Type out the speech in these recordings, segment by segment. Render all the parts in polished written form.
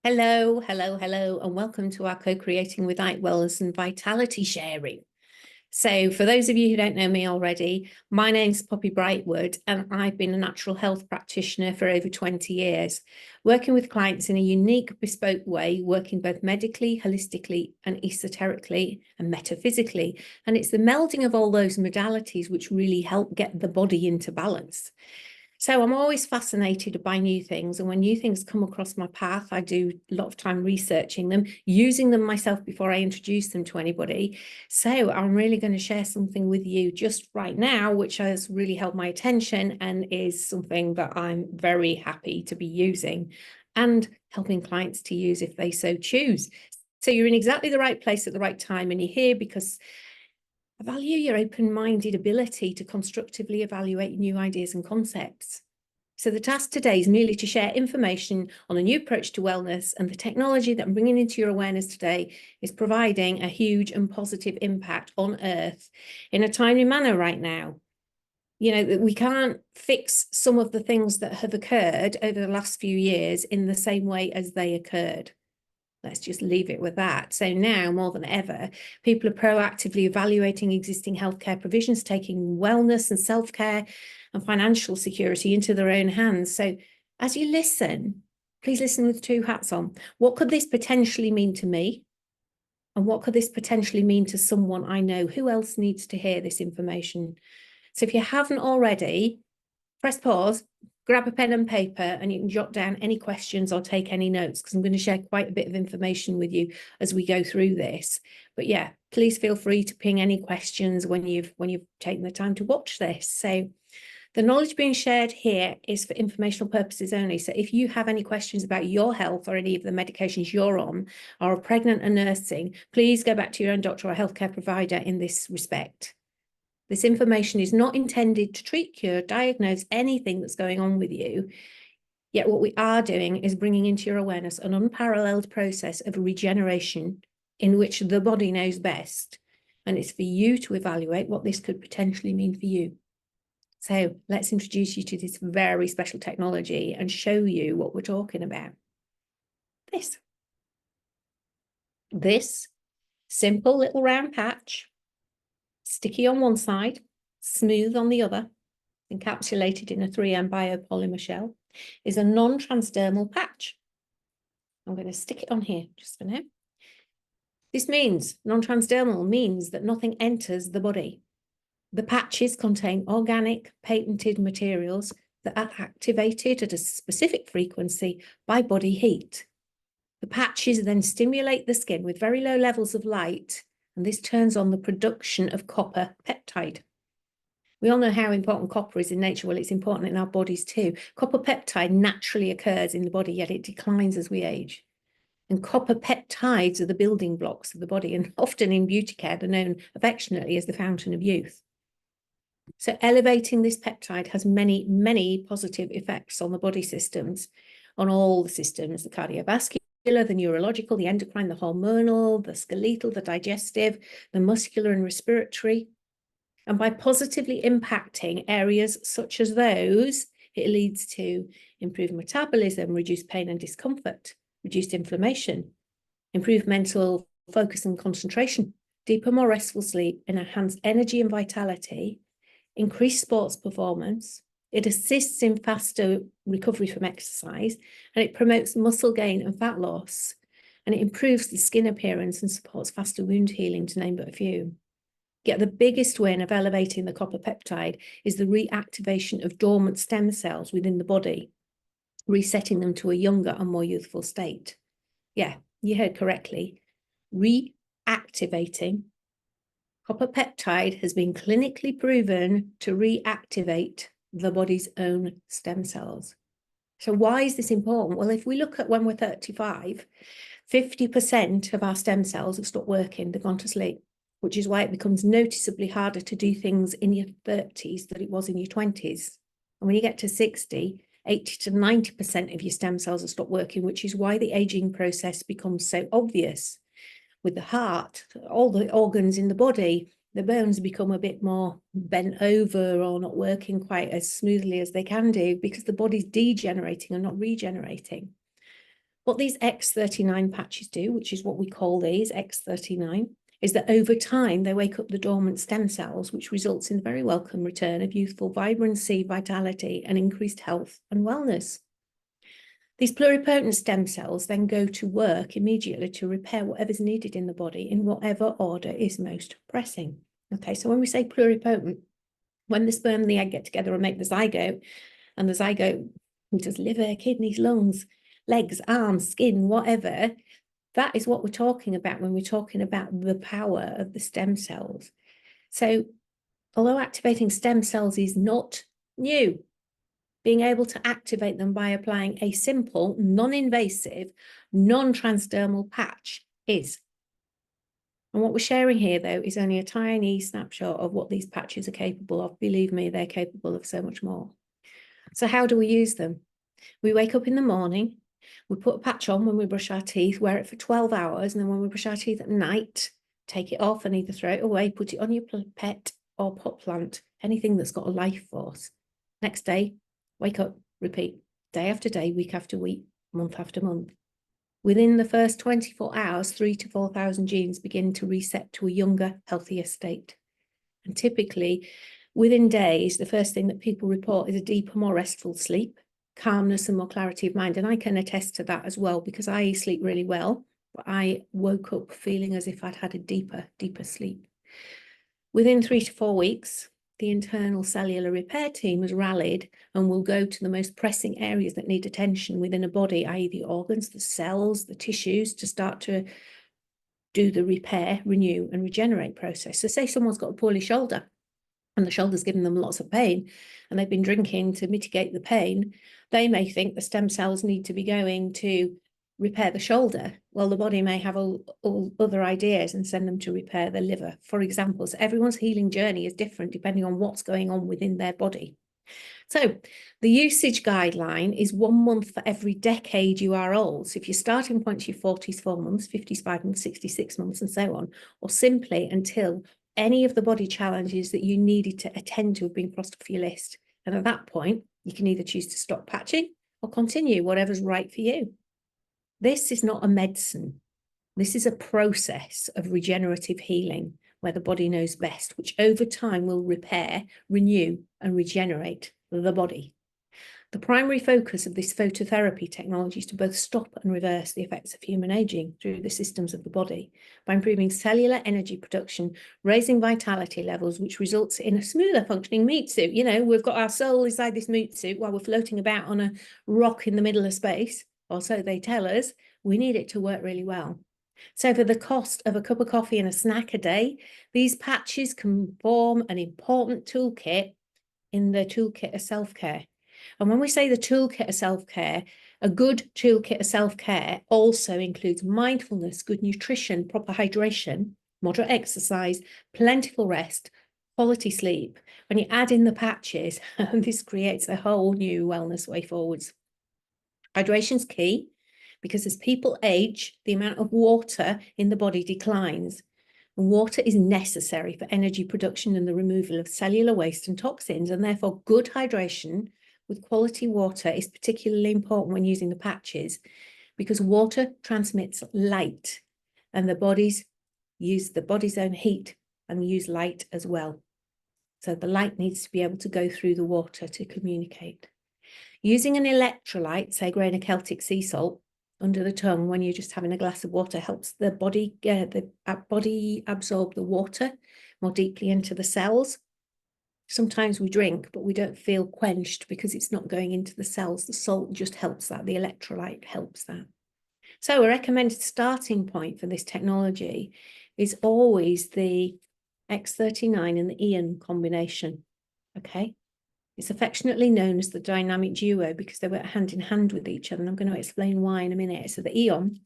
Hello, hello, hello, and welcome to our Co-Creating with Wellness and Vitality sharing. So for those of you who don't know me already, my name's Poppybrytewood, and I've been a natural health practitioner for over 20 years, working with clients in a unique, bespoke way, working both medically, holistically, and esoterically, and metaphysically. And it's the melding of all those modalities which really help get the body into balance. So I'm always fascinated by new things. And when new things come across my path, I do a lot of time researching them, using them myself before I introduce them to anybody. So I'm really going to share something with you just right now, which has really held my attention and is something that I'm very happy to be using and helping clients to use if they so choose. So you're in exactly the right place at the right time, and you're here because I value your open-minded ability to constructively evaluate new ideas and concepts. So the task today is merely to share information on a new approach to wellness, and the technology that I'm bringing into your awareness today is providing a huge and positive impact on Earth in a timely manner right now. You know, we can't fix some of the things that have occurred over the last few years in the same way as they occurred. Let's just leave it with that. So now, more than ever, people are proactively evaluating existing healthcare provisions, taking wellness and self-care and financial security into their own hands. So as you listen, please listen with two hats on. What could this potentially mean to me? And what could this potentially mean to someone I know? Who else needs to hear this information? So if you haven't already, press pause, grab a pen and paper, and you can jot down any questions or take any notes, because I'm going to share quite a bit of information with you as we go through this. But yeah, please feel free to ping any questions when you've taken the time to watch this. So the knowledge being shared here is for informational purposes only. So if you have any questions about your health or any of the medications you're on, or are pregnant and nursing, please go back to your own doctor or healthcare provider in this respect. This information is not intended to treat, cure, diagnose anything that's going on with you. Yet what we are doing is bringing into your awareness an unparalleled process of regeneration in which the body knows best. And it's for you to evaluate what this could potentially mean for you. So let's introduce you to this very special technology and show you what we're talking about. This simple little round patch, sticky on one side, smooth on the other, encapsulated in a 3M biopolymer shell, is a non-transdermal patch. I'm going to stick it on here just for now. This means non-transdermal means that nothing enters the body. The patches contain organic, patented materials that are activated at a specific frequency by body heat. The patches then stimulate the skin with very low levels of light, and this turns on the production of copper peptide. We all know how important copper is in nature. Well, it's important in our bodies too. Copper peptide naturally occurs in the body, yet it declines as we age. And copper peptides are the building blocks of the body, and often in beauty care, they're known affectionately as the fountain of youth. So elevating this peptide has many, many positive effects on the body systems, on all the systems, the cardiovascular, the neurological, the endocrine, the hormonal, the skeletal, the digestive, the muscular and respiratory. And by positively impacting areas such as those, it leads to improved metabolism, reduced pain and discomfort, reduced inflammation, improved mental focus and concentration, deeper, more restful sleep, enhanced energy and vitality, increased sports performance. It assists in faster recovery from exercise, and it promotes muscle gain and fat loss, and it improves the skin appearance and supports faster wound healing, to name but a few. Yet the biggest win of elevating the copper peptide is the reactivation of dormant stem cells within the body, resetting them to a younger and more youthful state. Yeah, you heard correctly. Reactivating. Copper peptide has been clinically proven to reactivate the body's own stem cells. So why is this important? Well, if we look at when we're 35, 50% of our stem cells have stopped working, they've gone to sleep, which is why it becomes noticeably harder to do things in your 30s than it was in your 20s. And when you get to 60, 80 to 90% of your stem cells have stopped working, which is why the aging process becomes so obvious. With the heart, all the organs in the body, the bones become a bit more bent over or not working quite as smoothly as they can do because the body's degenerating and not regenerating. What these X39 patches do, which is what we call these X39, is that over time they wake up the dormant stem cells, which results in the very welcome return of youthful vibrancy, vitality, and increased health and wellness. These pluripotent stem cells then go to work immediately to repair whatever's needed in the body in whatever order is most pressing. Okay, so when we say pluripotent, when the sperm and the egg get together and make the zygote, and the zygote does liver, kidneys, lungs, legs, arms, skin, whatever, that is what we're talking about when we're talking about the power of the stem cells. So although activating stem cells is not new, being able to activate them by applying a simple, non-invasive, non-transdermal patch is. And what we're sharing here, though, is only a tiny snapshot of what these patches are capable of. Believe me, they're capable of so much more. So how do we use them? We wake up in the morning, we put a patch on when we brush our teeth, wear it for 12 hours, and then when we brush our teeth at night, take it off and either throw it away, put it on your pet or pot plant, anything that's got a life force. Next day, wake up, repeat, day after day, week after week, month after month. Within the first 24 hours, 3,000 to 4,000 genes begin to reset to a younger, healthier state. And typically, within days, the first thing that people report is a deeper, more restful sleep, calmness and more clarity of mind. And I can attest to that as well, because I sleep really well, but I woke up feeling as if I'd had a deeper sleep. Within 3 to 4 weeks, the internal cellular repair team has rallied and will go to the most pressing areas that need attention within a body, i.e. the organs, the cells, the tissues, to start to do the repair, renew and regenerate process. So say someone's got a poorly shoulder and the shoulder's giving them lots of pain and they've been drinking to mitigate the pain, they may think the stem cells need to be going to repair the shoulder. Well, the body may have all other ideas and send them to repair the liver, for example. So everyone's healing journey is different depending on what's going on within their body. So the usage guideline is 1 month for every decade you are old. So if your starting point is your 40s, 4 months, 50s, 5 months, 66 months, and so on, or simply until any of the body challenges that you needed to attend to have been crossed off your list. And at that point, you can either choose to stop patching or continue, whatever's right for you. This is not a medicine. This is a process of regenerative healing where the body knows best, which over time will repair, renew, and regenerate the body. The primary focus of this phototherapy technology is to both stop and reverse the effects of human aging through the systems of the body by improving cellular energy production, raising vitality levels, which results in a smoother functioning meat suit. You know, we've got our soul inside this meat suit while we're floating about on a rock in the middle of space, or so they tell us. We need it to work really well. So for the cost of a cup of coffee and a snack a day, these patches can form an important toolkit in the toolkit of self-care. And when we say the toolkit of self-care, a good toolkit of self-care also includes mindfulness, good nutrition, proper hydration, moderate exercise, plentiful rest, quality sleep. When you add in the patches, this creates a whole new wellness way forwards. Hydration's key, because as people age, the amount of water in the body declines. Water is necessary for energy production and the removal of cellular waste and toxins, and therefore good hydration with quality water is particularly important when using the patches, because water transmits light and the bodies use the body's own heat and use light as well. So the light needs to be able to go through the water to communicate. Using an electrolyte, say a grain of Celtic sea salt, under the tongue when you're just having a glass of water helps the body absorb the water more deeply into the cells. Sometimes we drink, but we don't feel quenched because it's not going into the cells. The salt just helps that. The electrolyte helps that. So a recommended starting point for this technology is always the X39 and the Ion combination. Okay. It's affectionately known as the dynamic duo because they work hand in hand with each other. And I'm going to explain why in a minute. So the Ion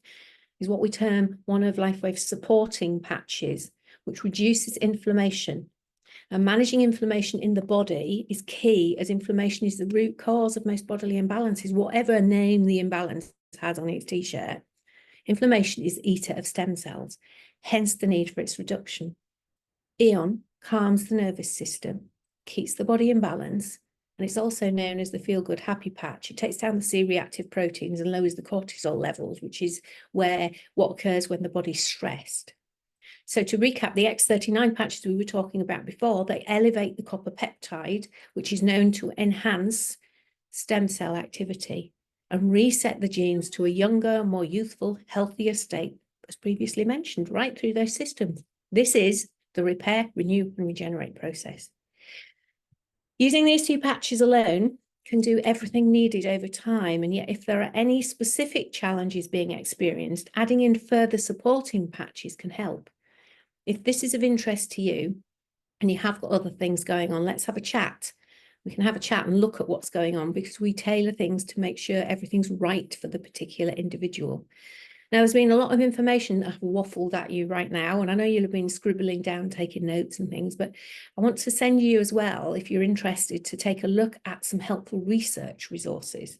is what we term one of Lifewave's supporting patches, which reduces inflammation. And managing inflammation in the body is key, as inflammation is the root cause of most bodily imbalances, whatever name the imbalance has on its t-shirt. Inflammation is the eater of stem cells, hence the need for its reduction. Ion calms the nervous system, keeps the body in balance, And it's also known as the feel-good happy patch. It takes down the C-reactive proteins and lowers the cortisol levels, which is what occurs when the body's stressed. So to recap, the X39 patches we were talking about before, they elevate the copper peptide, which is known to enhance stem cell activity and reset the genes to a younger, more youthful, healthier state, as previously mentioned, right through those systems. This is the repair, renew, and regenerate process. Using these two patches alone can do everything needed over time, and yet if there are any specific challenges being experienced, adding in further supporting patches can help. If this is of interest to you and you have got other things going on, let's have a chat. We can have a chat and look at what's going on, because we tailor things to make sure everything's right for the particular individual. Now, there's been a lot of information that I've waffled at you right now, and I know you'll have been scribbling down, taking notes and things, but I want to send you as well, if you're interested, to take a look at some helpful research resources.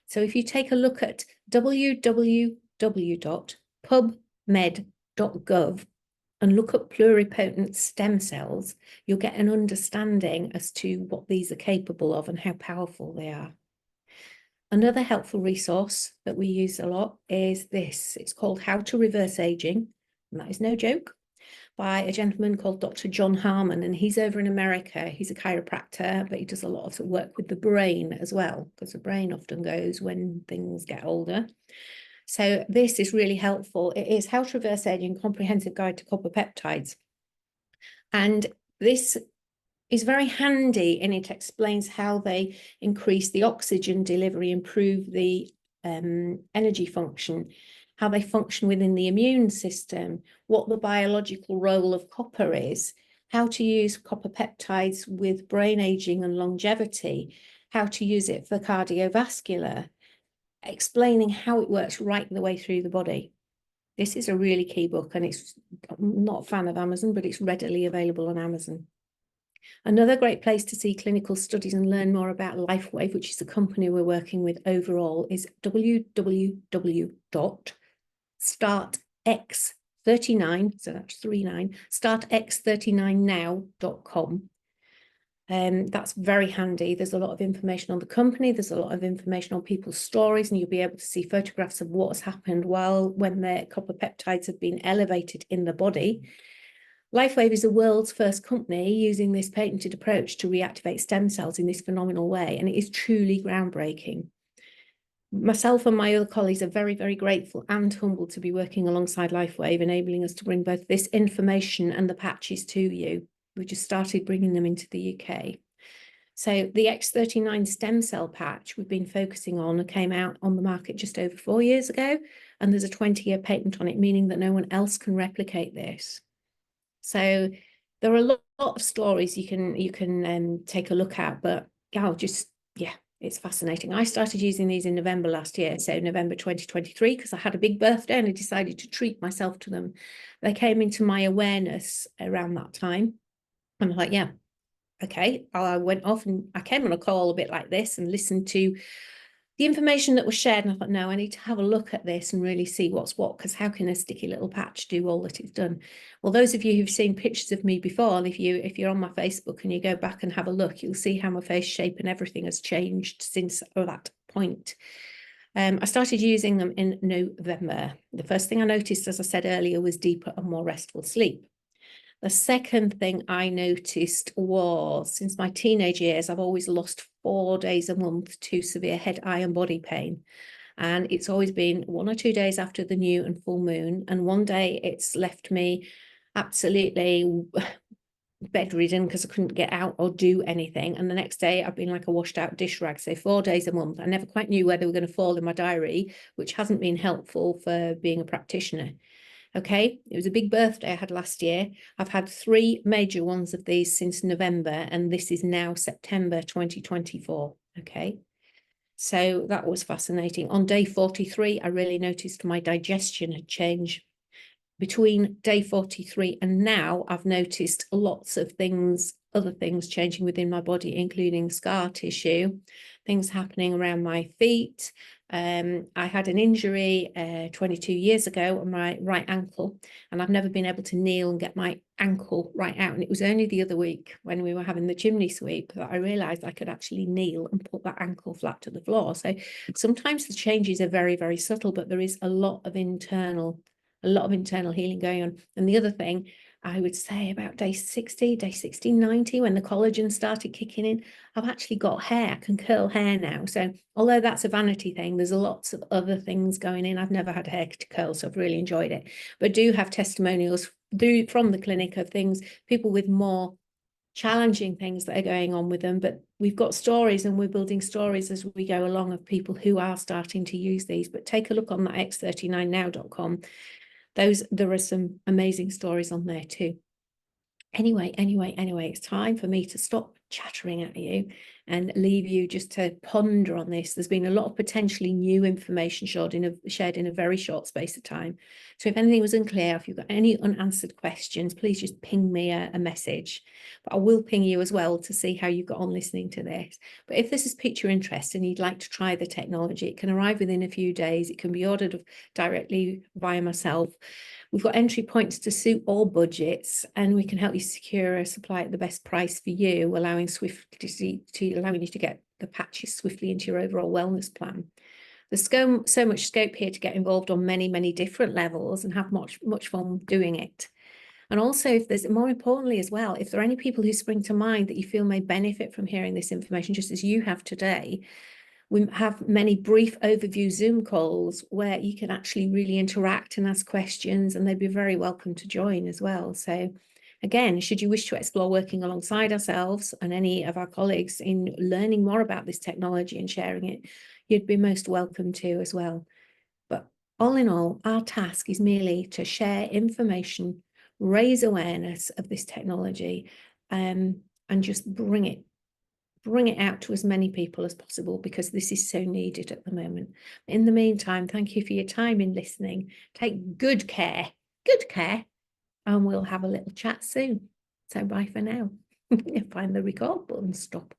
So if you take a look at www.pubmed.gov and look at pluripotent stem cells, you'll get an understanding as to what these are capable of and how powerful they are. Another helpful resource that we use a lot is this. It's called How to Reverse Aging, and that is no joke, by a gentleman called Dr. John Harmon, and he's over in America. He's a chiropractor, but he does a lot of work with the brain as well, because the brain often goes when things get older. So this is really helpful. It is How to Reverse Aging, Comprehensive Guide to Copper Peptides. And this is very handy, and it explains how they increase the oxygen delivery, improve the energy function, how they function within the immune system, what the biological role of copper is, how to use copper peptides with brain aging and longevity, how to use it for cardiovascular, explaining how it works right the way through the body. This is a really key book, and I'm not a fan of Amazon, but it's readily available on Amazon. Another great place to see clinical studies and learn more about Lifewave, which is the company we're working with overall, is www.startx39, so that's 39, startx39now.com. That's very handy. There's a lot of information on the company. There's a lot of information on people's stories, and you'll be able to see photographs of what's happened when their copper peptides have been elevated in the body. Lifewave is the world's first company using this patented approach to reactivate stem cells in this phenomenal way, and it is truly groundbreaking. Myself and my other colleagues are very, very grateful and humbled to be working alongside Lifewave, enabling us to bring both this information and the patches to you. We just started bringing them into the UK. So the X39 stem cell patch we've been focusing on came out on the market just over 4 years ago, and there's a 20-year patent on it, meaning that no one else can replicate this. So there are a lot of stories you can take a look at, but it's fascinating. I started using these in November last year, so November 2023, because I had a big birthday and I decided to treat myself to them. They came into my awareness around that time. I'm like, yeah, okay. I went off and I came on a call a bit like this and listened to the information that was shared, and I thought, no, I need to have a look at this and really see what's what, because how can a sticky little patch do all that it's done? Well, those of you who've seen pictures of me before, and if you're on my Facebook and you go back and have a look, you'll see how my face shape and everything has changed since that point. I started using them in November. The first thing I noticed, as I said earlier, was deeper and more restful sleep. The second thing I noticed was, since my teenage years, I've always lost 4 days a month to severe head, eye and body pain. And it's always been 1 or 2 days after the new and full moon. And one day it's left me absolutely bedridden because I couldn't get out or do anything. And the next day I've been like a washed out dish rag. So 4 days a month. I never quite knew where they were going to fall in my diary, which hasn't been helpful for being a practitioner. Okay, it was a big birthday I had last year. I've had 3 major ones of these since November, and this is now September 2024. Okay, so that was fascinating. On day 43, I really noticed my digestion had changed. Between day 43 and now, I've noticed lots of things, other things changing within my body, including scar tissue, things happening around my feet, I had an injury 22 years ago on my right ankle, and I've never been able to kneel and get my ankle right out. And it was only the other week when we were having the chimney sweep that I realized I could actually kneel and put that ankle flat to the floor. So sometimes the changes are very, very subtle, but there is a lot of internal healing going on. And the other thing I would say about day 60, 90, when the collagen started kicking in, I've actually got hair. I can curl hair now. So although that's a vanity thing, there's lots of other things going in. I've never had hair to curl, so I've really enjoyed it. But do have testimonials from the clinic of things, people with more challenging things that are going on with them. But we've got stories, and we're building stories as we go along of people who are starting to use these. But take a look on that x39now.com. There are some amazing stories on there too. Anyway, it's time for me to stop chattering at you and leave you just to ponder on this. There's been a lot of potentially new information shared in a very short space of time. So if anything was unclear, if you've got any unanswered questions, please just ping me a message. But I will ping you as well to see how you got on listening to this. But if this has piqued your interest and you'd like to try the technology, it can arrive within a few days. It can be ordered directly via myself. We've got entry points to suit all budgets, and we can help you secure a supply at the best price for you, allowing you to get the patches swiftly into your overall wellness plan. There's so much scope here to get involved on many, many different levels and have much fun doing it. And also, if there's, more importantly as well, if there are any people who spring to mind that you feel may benefit from hearing this information, just as you have today, we have many brief overview Zoom calls where you can actually really interact and ask questions, and they'd be very welcome to join as well. So again, should you wish to explore working alongside ourselves and any of our colleagues in learning more about this technology and sharing it, you'd be most welcome to as well. But all in all, our task is merely to share information, raise awareness of this technology, and just bring it out to as many people as possible, because this is so needed at the moment. In the meantime, thank you for your time in listening. Take good care, and we'll have a little chat soon. So bye for now. Find the record button, stop.